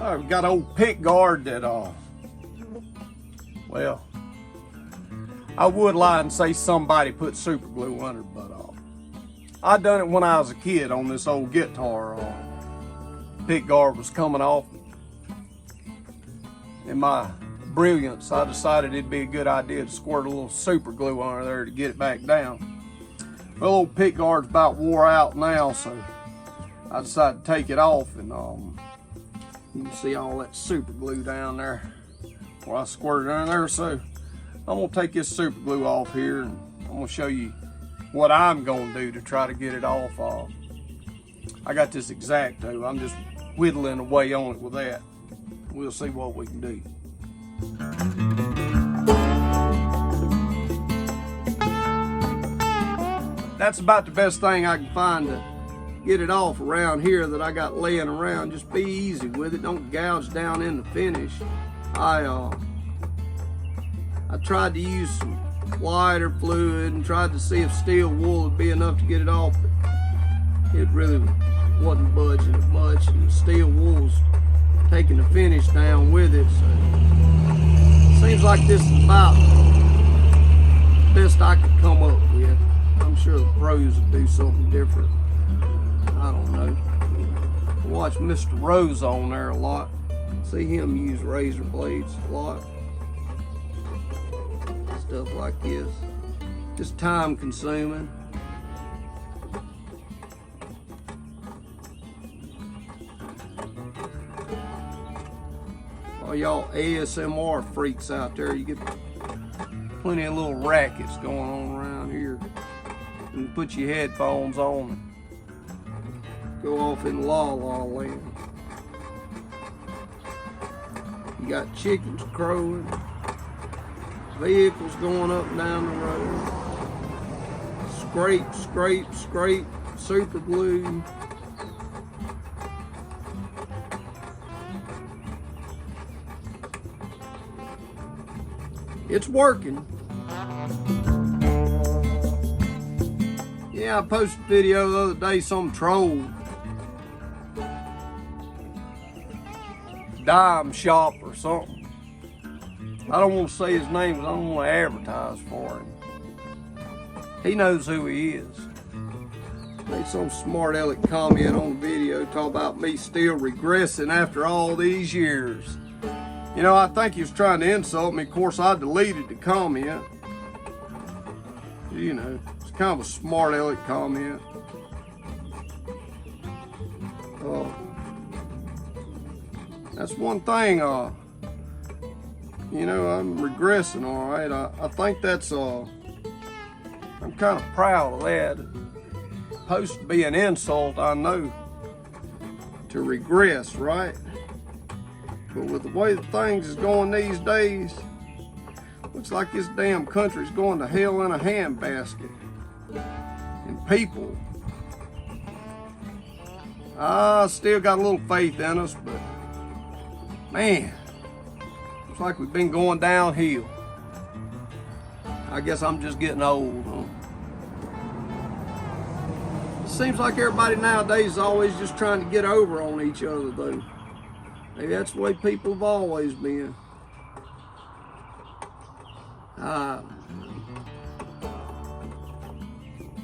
We've got an old pickguard that, well, I would lie and say somebody put super glue under it, but I done it when I was a kid on this old guitar. Pickguard was coming off. In my brilliance, I decided it'd be a good idea to squirt a little super glue under there to get it back down. Well, old pickguard's about wore out now, so I decided to take it off, and you can see all that super glue down there where I squirted under there. So I'm gonna take this super glue off here, and I'm gonna show you what I'm gonna do to try to get it off. I got this X-Acto. I'm just whittling away on it with that. We'll see what we can do. That's about the best thing I can find to get it off around here that I got laying around. Just be easy with it. Don't gouge down in the finish. I tried to use some lighter fluid and tried to see if steel wool would be enough to get it off, but it really wasn't budging it much, and the steel wool's taking the finish down with it. So it seems like this is about the best I could come up with. I'm sure the pros would do something different. I don't know. I watch Mr. Rose on there a lot. See him use razor blades a lot. Stuff like this. Just time consuming. All y'all ASMR freaks out there, you get plenty of little rackets going on around here. You put your headphones on and go off in la la land. You got chickens crowing, vehicles going up and down the road. Scrape, scrape, scrape, super glue. It's working. Yeah, I posted a video the other day, some troll dime shop or something. I don't want to say his name because I don't want to advertise for him. He knows who he is. Made some smart aleck comment on the video talking about me still regressing after all these years. You know, I think he was trying to insult me. Of course, I deleted the comment. You know, it's kind of a smart aleck comment. That's one thing, you know, I'm regressing, all right. I think that's, I'm kind of proud of that. It's supposed to be an insult, I know, to regress, right? But with the way that things is going these days, looks like this damn country's going to hell in a handbasket. And people, I still got a little faith in us, but man, looks like we've been going downhill. I guess I'm just getting old, huh? It seems like everybody nowadays is always just trying to get over on each other, though. Maybe that's the way people have always been. Don't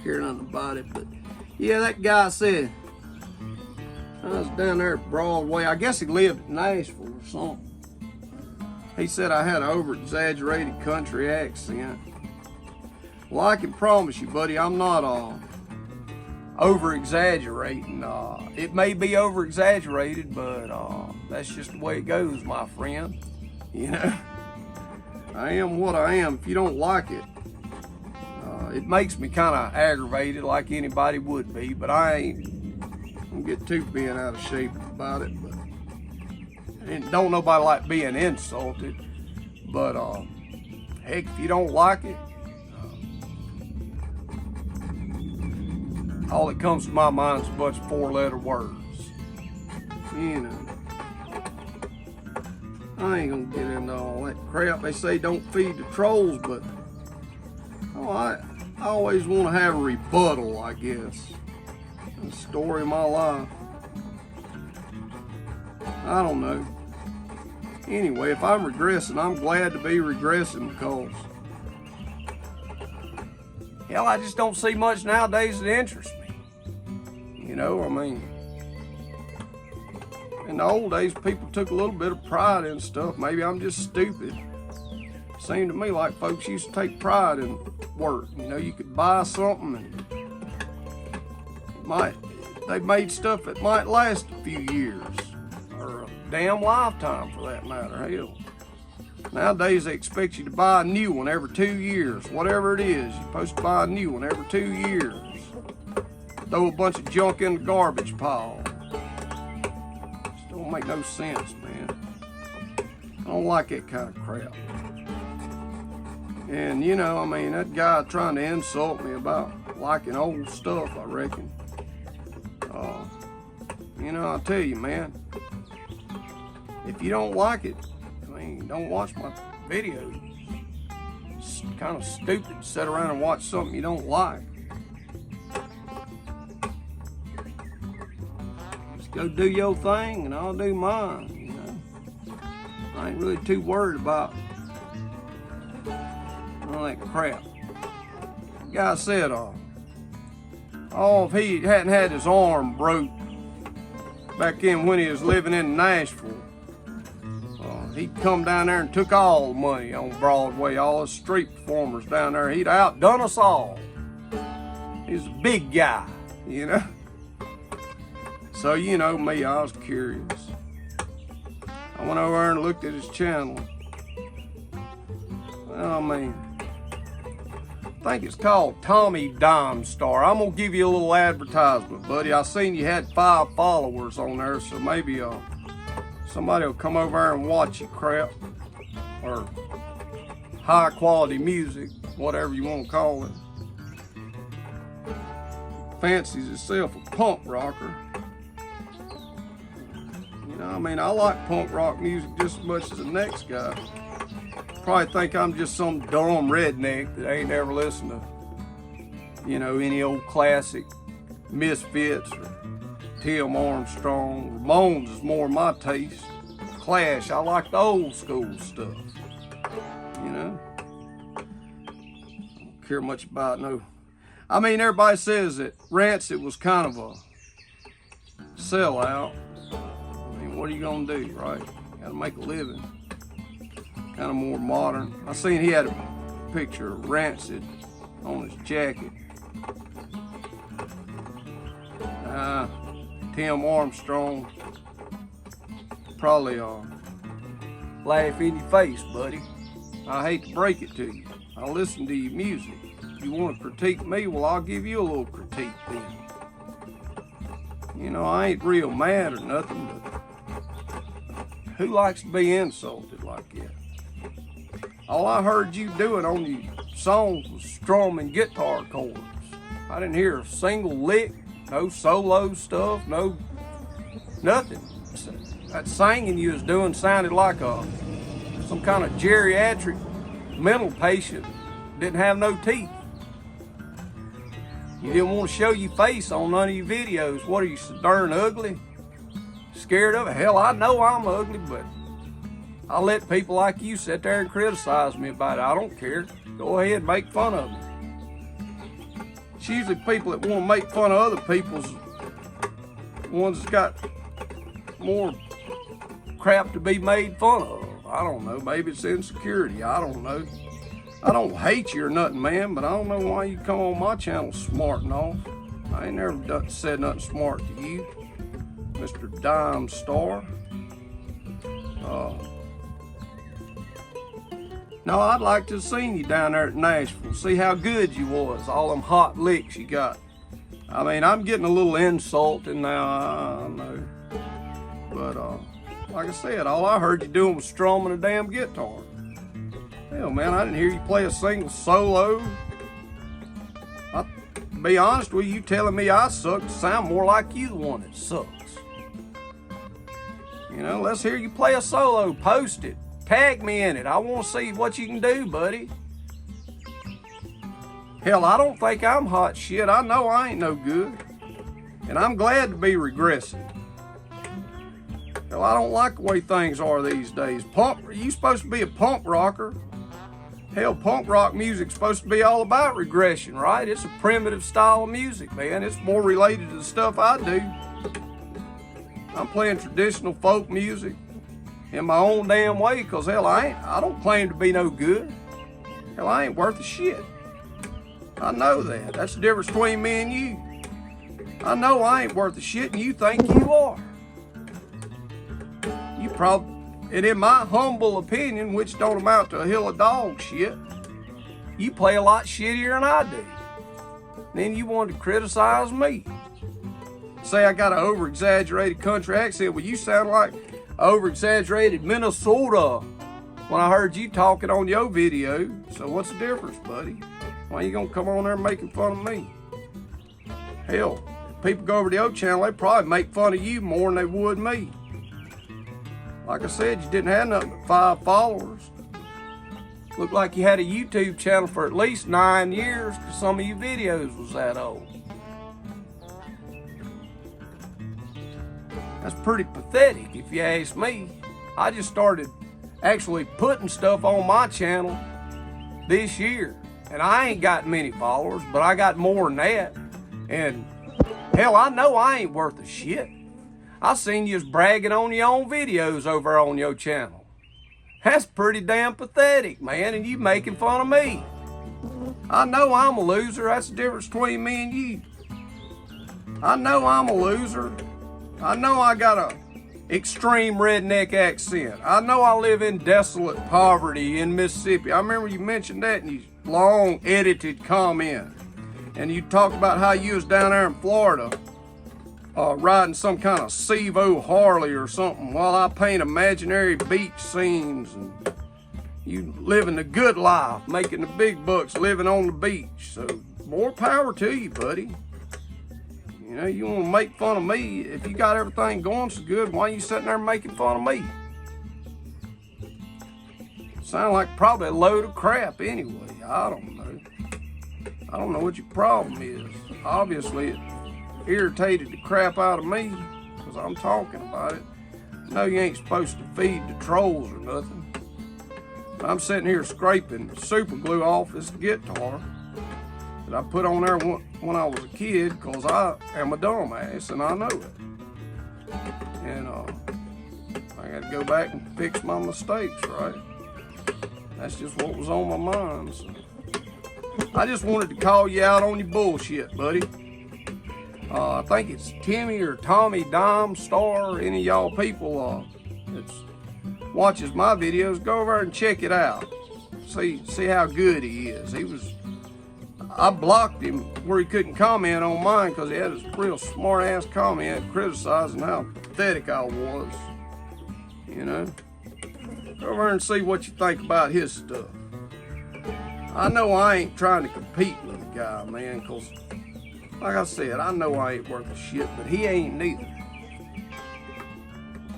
care nothing about it, but yeah, that guy said, I was down there at Broadway. I guess he lived in Nashville or something. He said I had an over-exaggerated country accent. Well, I can promise you, buddy, I'm not over-exaggerating. It may be over-exaggerated, but that's just the way it goes, my friend. You know, I am what I am. If you don't like it, it makes me kind of aggravated like anybody would be, but I ain't gonna get too bent out of shape about it. But and don't nobody like being insulted, but heck, if you don't like it, all that comes to my mind is a bunch of 4-letter words. You know, I ain't gonna get into all that crap. They say don't feed the trolls, but I always want to have a rebuttal, I guess. The story of my life. I don't know. Anyway, if I'm regressing, I'm glad to be regressing because, hell, I just don't see much nowadays that interests me. You know, I mean, in the old days, people took a little bit of pride in stuff. Maybe I'm just stupid. It seemed to me like folks used to take pride in work. You know, you could buy something and they made stuff that might last a few years or a damn lifetime for that matter. Hell, nowadays they expect you to buy a new one every 2 years. Whatever it is, you're supposed to buy a new one every 2 years. Throw a bunch of junk in the garbage pile. Just don't make no sense, man. I don't like that kind of crap. And you know, I mean, that guy trying to insult me about liking old stuff, I reckon. You know, I'll tell you, man, if you don't like it, I mean, don't watch my videos. It's kind of stupid to sit around and watch something you don't like. Just go do your thing and I'll do mine, you know. I ain't really too worried about all that crap. The guy said, if he hadn't had his arm broke back in when he was living in Nashville, he'd come down there and took all the money on Broadway, all the street performers down there. He'd outdone us all. He was a big guy, you know. So, you know me, I was curious. I went over there and looked at his channel. Well, I mean, I think it's called Tommy Dime Star. I'm gonna give you a little advertisement, buddy. I seen you had 5 followers on there, so maybe somebody will come over there and watch your crap, or high quality music, whatever you want to call it. Fancies himself a punk rocker. You know, I mean, I like punk rock music just as much as the next guy. Probably think I'm just some dumb redneck that ain't never listened to, you know, any old classic Misfits or Tim Armstrong. Ramones is more my taste. Clash, I like the old school stuff, you know. Don't care much about no. I mean, everybody says that Rancid was kind of a sellout. I mean, what are you gonna do, right? Gotta make a living. Kind of more modern. I seen he had a picture of Rancid on his jacket. Tim Armstrong, probably laugh in your face, buddy. I hate to break it to you. I listen to your music. You want to critique me? Well, I'll give you a little critique then. You know, I ain't real mad or nothing, but who likes to be insulted like that? All I heard you doing on your songs was strumming guitar chords. I didn't hear a single lick, no solo stuff, no nothing. That singing you was doing sounded like some kind of geriatric mental patient didn't have no teeth. You didn't want to show your face on none of your videos. What are you, so darn ugly? Scared of it? Hell, I know I'm ugly, but I let people like you sit there and criticize me about it. I don't care. Go ahead and make fun of me. It's usually people that want to make fun of other people's ones that's got more crap to be made fun of. I don't know. Maybe it's insecurity. I don't know. I don't hate you or nothing, man, but I don't know why you come on my channel smarting off. I ain't never said nothing smart to you, Mr. Dime Star. No, I'd like to have seen you down there at Nashville, see how good you was, all them hot licks you got. I mean, I'm getting a little insulted now, I know. But, like I said, all I heard you doing was strumming a damn guitar. Hell, man, I didn't hear you play a single solo. To be honest with you, telling me I suck to sound more like you the one that sucks. You know, let's hear you play a solo, post it. Tag me in it. I want to see what you can do, buddy. Hell, I don't think I'm hot shit. I know I ain't no good. And I'm glad to be regressing. Hell, I don't like the way things are these days. You supposed to be a punk rocker. Hell, punk rock music's supposed to be all about regression, right? It's a primitive style of music, man. It's more related to the stuff I do. I'm playing traditional folk music in my own damn way, because hell, I don't claim to be no good. Hell, I ain't worth a shit. I know that. That's the difference between me and you. I know I ain't worth a shit, and you think you are. You probably, and in my humble opinion, which don't amount to a hill of dog shit, you play a lot shittier than I do. Then you want to criticize me. Say I got an over-exaggerated country accent. Well, you sound like over-exaggerated Minnesota when I heard you talking on your video. So what's the difference, buddy? Why you gonna come on there making fun of me? Hell, if people go over to your channel, they probably make fun of you more than they would me. Like I said, you didn't have nothing but 5 followers. Looked like you had a YouTube channel for at least 9 years, because some of your videos was that old. That's pretty pathetic if you ask me. I just started actually putting stuff on my channel this year. And I ain't got many followers, but I got more than that. And hell, I know I ain't worth a shit. I seen you bragging on your own videos over on your channel. That's pretty damn pathetic, man, and you making fun of me. I know I'm a loser. That's the difference between me and you. I know I'm a loser. I know I got a extreme redneck accent. I know I live in desolate poverty in Mississippi. I remember you mentioned that in your long edited comment. And you talked about how you was down there in Florida riding some kind of Sevo Harley or something while I paint imaginary beach scenes, and you living the good life, making the big bucks, living on the beach. So more power to you, buddy. You know, you want to make fun of me. If you got everything going so good, why are you sitting there making fun of me? Sound like probably a load of crap anyway. I don't know. I don't know what your problem is. Obviously, it irritated the crap out of me because I'm talking about it. I know you ain't supposed to feed the trolls or nothing. I'm sitting here scraping super glue off this guitar that I put on there when I was a kid, because I am a dumbass and I know it. And I got to go back and fix my mistakes, right? That's just what was on my mind. So I just wanted to call you out on your bullshit, buddy. I think it's Timmy or Tommy Dime Star. Any of y'all people that watches my videos, go over and check it out. See how good he is. I blocked him where he couldn't comment on mine because he had a real smart ass comment criticizing how pathetic I was. You know, go over and see what you think about his stuff. I know I ain't trying to compete with the guy, man, because like I said, I know I ain't worth a shit, but he ain't neither.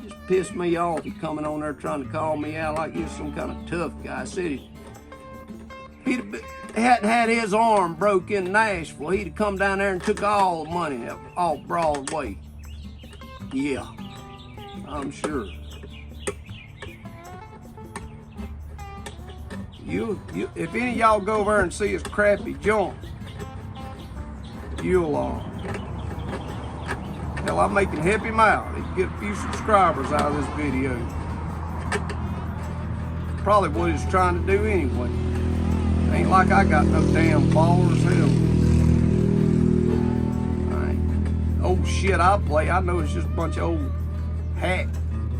Just pissed me off. He coming on there trying to call me out like he's some kind of tough guy. Said he hadn't had his arm broke in Nashville, he'd have come down there and took all the money off Broadway. Yeah, I'm sure. If any of y'all go over there and see his crappy joint, you'll hell, I'm making help him out. He can get a few subscribers out of this video. Probably what he's trying to do anyway. Ain't like I got no damn followers. Hell, old shit I play, I know it's just a bunch of old hack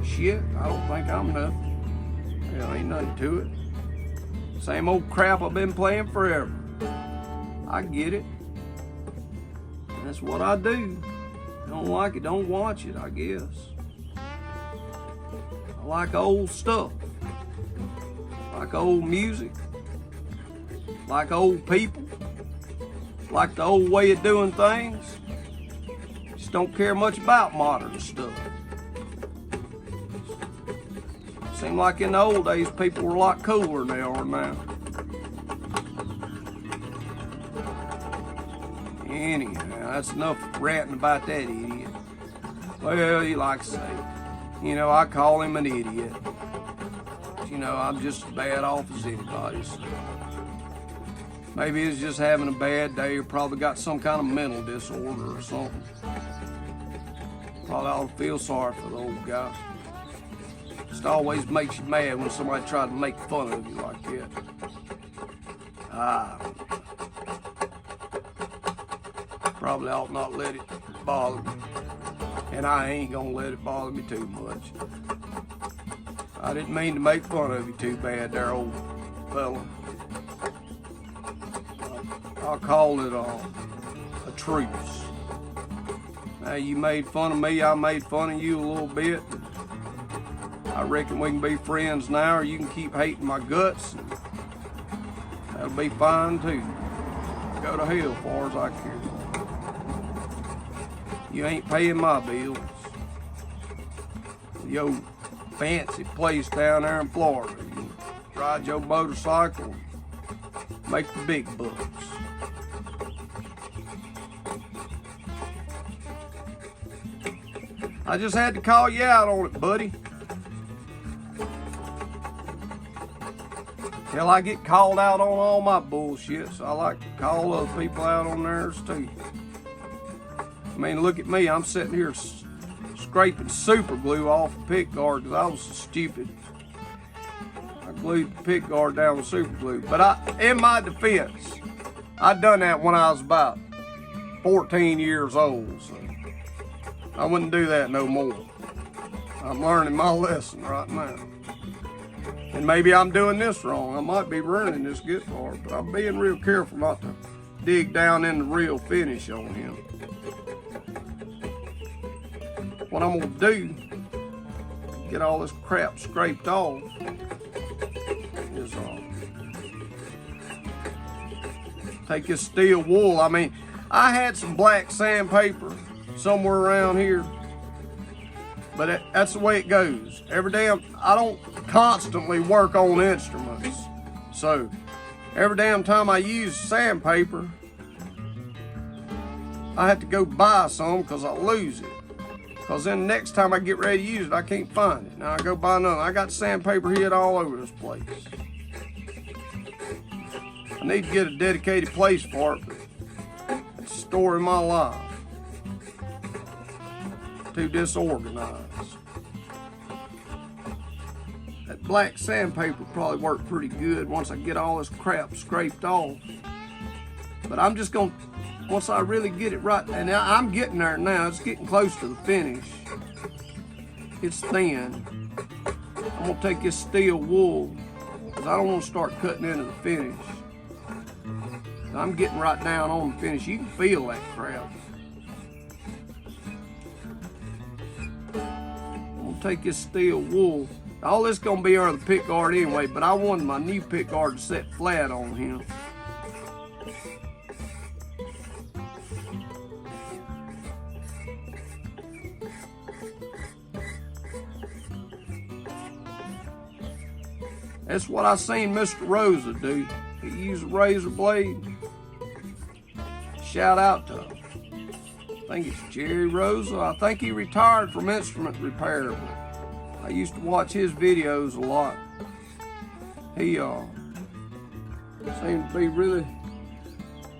shit. I don't think I'm nothing. Hell, ain't nothing to it. Same old crap I've been playing forever. I get it. That's what I do. Don't like it, don't watch it, I guess. I like old stuff. Like old music. Like old people. Like the old way of doing things. Just don't care much about modern stuff. Seemed like in the old days people were a lot cooler than they are now. Anyhow, that's enough ranting about that idiot. Well, you like to say. You know, I call him an idiot. You know, I'm just as bad off as anybody. So maybe he's just having a bad day, or probably got some kind of mental disorder or something. Probably ought to feel sorry for the old guy. Just always makes you mad when somebody tries to make fun of you like that. Probably ought not let it bother me. And I ain't gonna let it bother me too much. I didn't mean to make fun of you too bad there, old fella. I'll call it a truce. Now, you made fun of me, I made fun of you a little bit. I reckon we can be friends now, or you can keep hating my guts. That'll be fine too. Go to hell as far as I care. You ain't paying my bills. Yo, fancy place down there in Florida. You ride your motorcycle, make the big bucks. I just had to call you out on it, buddy. Hell, I get called out on all my bullshit, so I like to call other people out on theirs too. I mean, look at me. I'm sitting here scraping super glue off the pickguard because I was so stupid. I glued the pickguard down with super glue. But in my defense, I done that when I was about 14 years old, so I wouldn't do that no more. I'm learning my lesson right now. And maybe I'm doing this wrong. I might be ruining this guitar, but I'm being real careful not to dig down in the real finish on him. What I'm gonna do, get all this crap scraped off, is take this steel wool. I mean, I had some black sandpaper somewhere around here, but that's the way it goes. Every damn, I don't constantly work on instruments, so every damn time I use sandpaper, I have to go buy some because I lose it. Because then the next time I get ready to use it, I can't find it. Now I go buy another. I got sandpaper hid all over this place. I need to get a dedicated place for it. It's a story of my life. Too disorganized. That black sandpaper probably worked pretty good once I get all this crap scraped off. But I'm just gonna, once I really get it right, and I'm getting there now, it's getting close to the finish. It's thin. I'm gonna take this steel wool, because I don't want to start cutting into the finish. I'm getting right down on the finish. You can feel that crap. I'm gonna take this steel wool. All this gonna be under the pickguard anyway, but I wanted my new pickguard to set flat on him. That's what I seen Mr. Rosa do. He used a razor blade. Shout out to him. I think it's Jerry Rosa. I think he retired from instrument repair. I used to watch his videos a lot. He seemed to be really,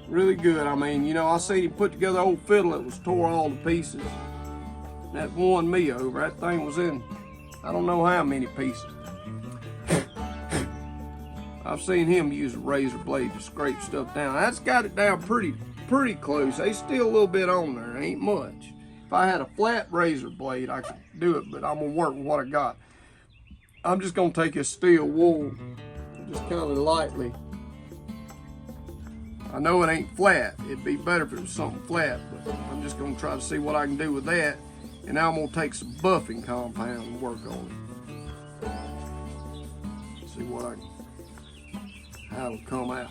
really good. I mean, you know, I seen him put together an old fiddle that was tore all to pieces. That won me over. That thing was in, I don't know how many pieces. I've seen him use a razor blade to scrape stuff down. That's got it down pretty close. There's still a little bit on there. Ain't much. If I had a flat razor blade, I could do it, but I'm gonna work with what I got. I'm just gonna take this steel wool and just kind of lightly. I know it ain't flat. It'd be better if it was something flat, but I'm just gonna try to see what I can do with that. And now I'm gonna take some buffing compound and work on it. See what I can, how it'll come out.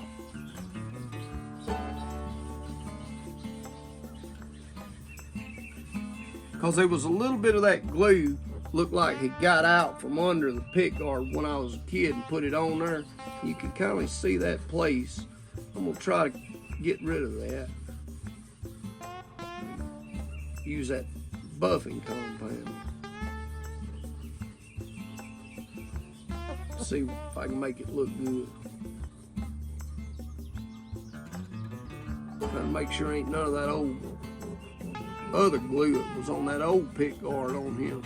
Because there was a little bit of that glue looked like it got out from under the pickguard when I was a kid and put it on there. You can kind of see that place. I'm gonna try to get rid of that. Use that buffing compound. See if I can make it look good. Trying to make sure ain't none of that old other glue that was on that old pick guard on him.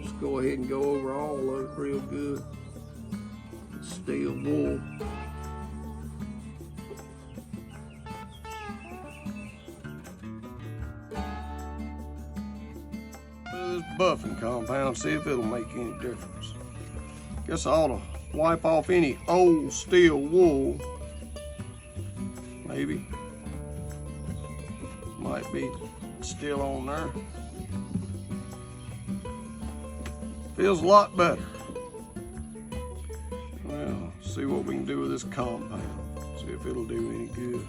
Just go ahead and go over all of it real good. Steel wool. This buffing compound, see if it'll make any difference. Guess I ought to wipe off any old steel wool. Maybe. Might be still on there. Feels a lot better. Well, see what we can do with this compound. See if it'll do any good.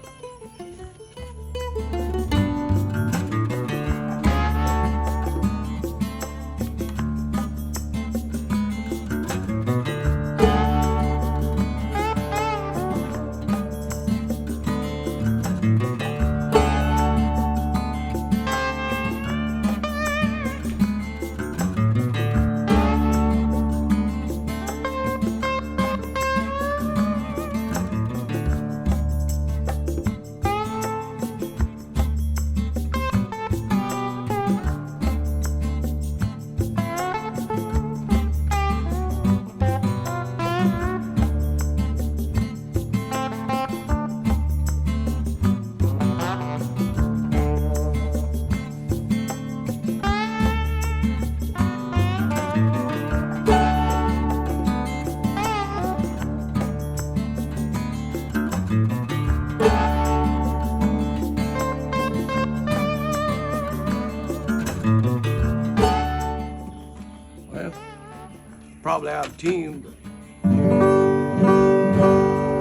Probably out of tune, but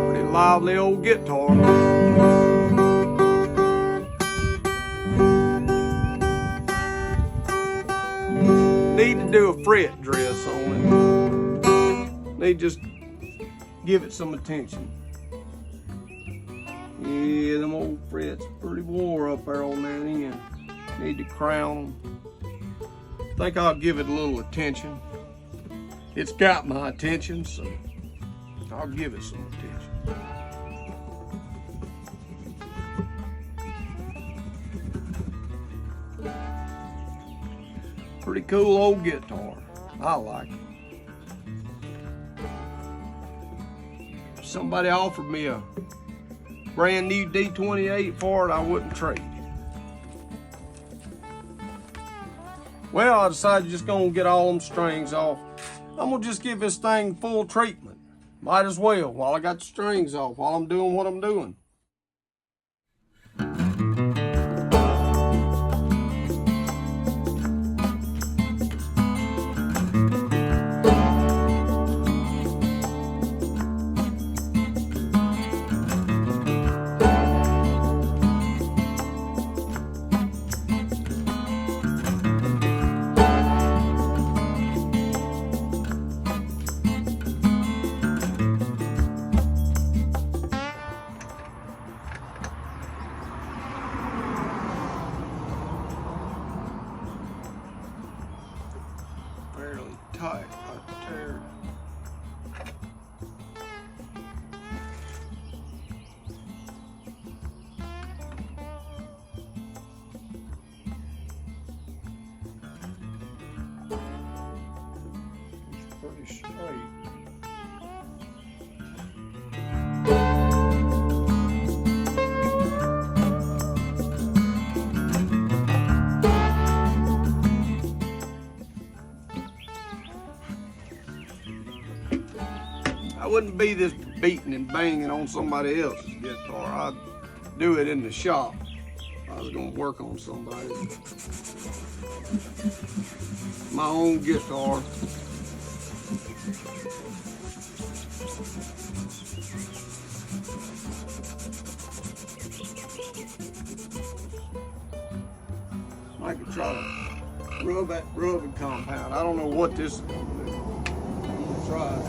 pretty lively old guitar. Need to do a fret dress on it. Need to just give it some attention. Yeah, them old frets pretty wore up there on that end. Need to crown them. Think I'll give it a little attention. It's got my attention, so I'll give it some attention. Pretty cool old guitar. I like it. Somebody offered me a brand new D28 for it, I wouldn't trade it. Well, I decided just gonna get all them strings off. I'm gonna just give this thing full treatment. Might as well while I got the strings off, while I'm doing what I'm doing. Fairly tight right there. It's pretty straight. I wouldn't be this beating and banging on somebody else's guitar. I'd do it in the shop. I was gonna work on somebody. My own guitar. I could try to rub that rubbing compound. I don't know what this is gonna do. I'm gonna try it.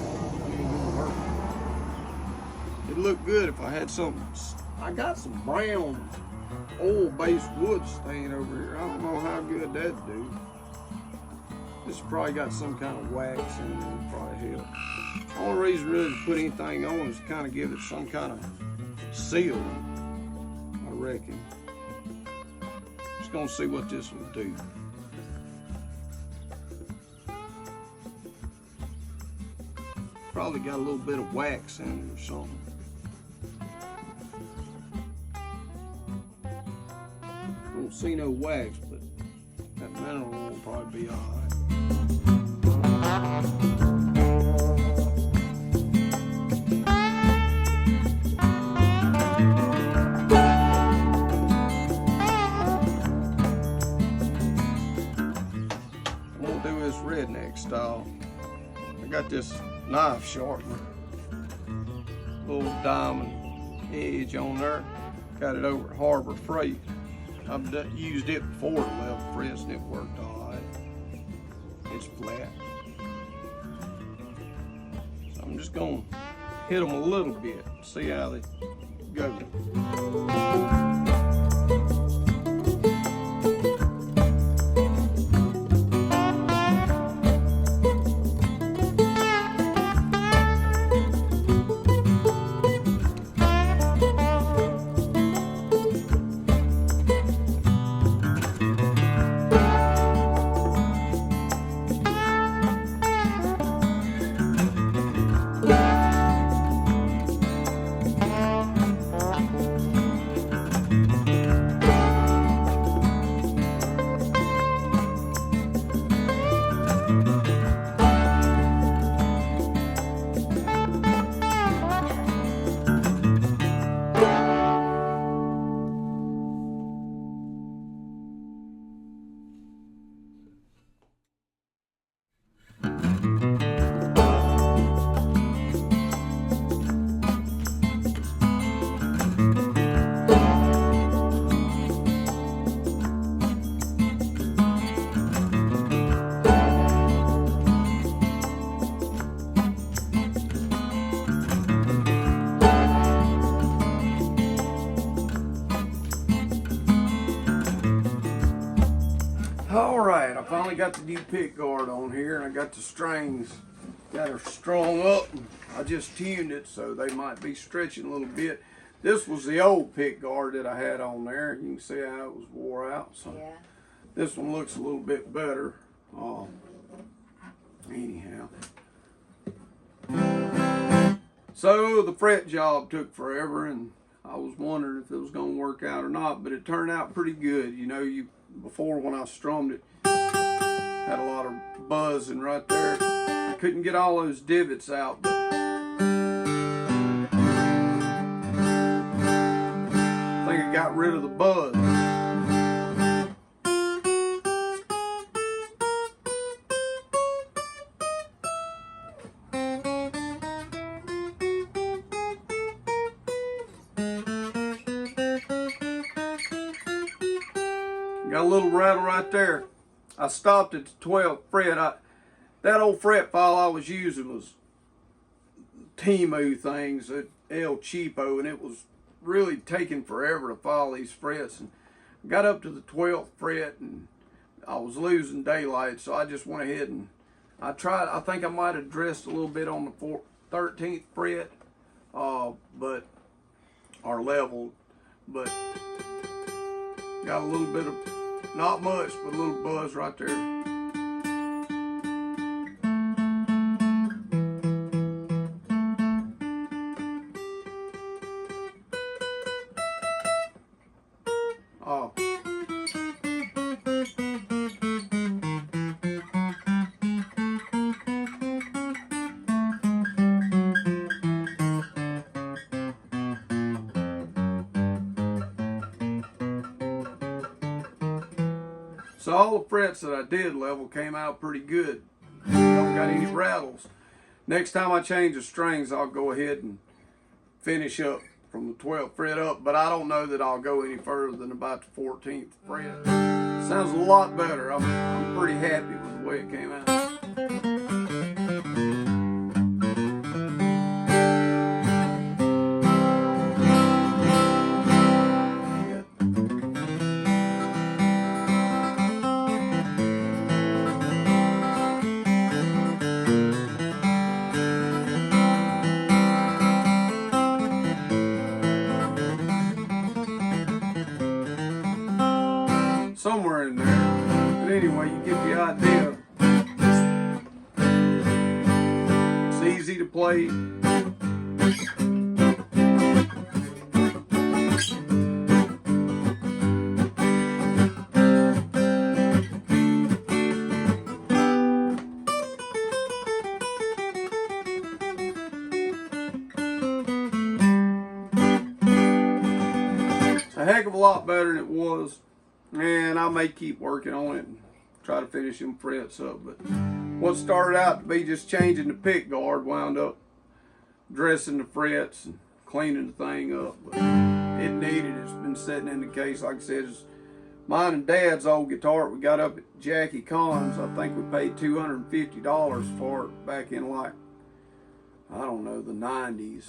It'd look good if I had something. I got some brown oil-based wood stain over here. I don't know how good that'd do. This probably got some kind of wax in it. It'll probably help. The only reason really to put anything on is to kind of give it some kind of seal, I reckon. Just gonna see what this will do. Probably got a little bit of wax in it or something. Don't see no wax, but that mineral will probably be all right. I'm gonna do this redneck style. I got this knife sharpener, little diamond edge on there. Got it over at Harbor Freight. I've used it before to level frets and it worked all right. It's flat. So I'm just gonna hit them a little bit, see how they go. Alright, I finally got the new pickguard on here, and I got the strings got her strung up. I just tuned it so they might be stretching a little bit. This was the old pickguard that I had on there. You can see how it was wore out. So yeah. This one looks a little bit better. Anyhow. So the fret job took forever, and I was wondering if it was going to work out or not, but it turned out pretty good. You know, before when I strummed it, had a lot of buzzing right there. I couldn't get all those divots out, but I think I got rid of the buzz. Got a little rattle right there. I stopped at the 12th fret. That old fret file I was using was Temu things at El Cheapo, and it was really taking forever to file these frets. And I got up to the 12th fret, and I was losing daylight, so I just went ahead and I tried. I think I might have dressed a little bit on the 13th fret, or leveled, but got a little bit of, not much, but a little buzz right there. Oh. So all the frets that I did level came out pretty good. Don't got any rattles. Next time I change the strings, I'll go ahead and finish up from the 12th fret up, but I don't know that I'll go any further than about the 14th fret. Sounds a lot better. I'm pretty happy with the way it came out. anyway, you get the idea. It's easy to play. A heck of a lot better than it was, and I may keep working on it and try to finish them frets up. But what started out to be just changing the pick guard wound up dressing the frets and cleaning the thing up. But it needed it. It's been sitting in the case. Like I said, it's mine and Dad's old guitar we got up at Jackie Collins. I think we paid $250 for it back in, like, I don't know, the 90s.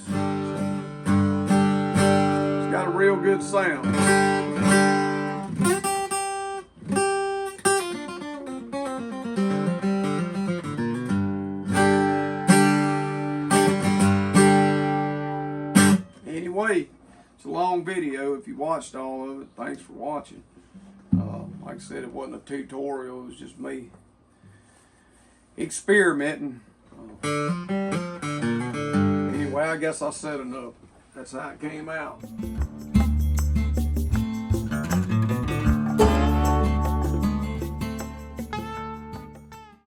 Got a real good sound. Anyway, it's a long video. If you watched all of it, thanks for watching. Like I said, it wasn't a tutorial. It was just me experimenting. Anyway, I guess I said enough. That's how it came out.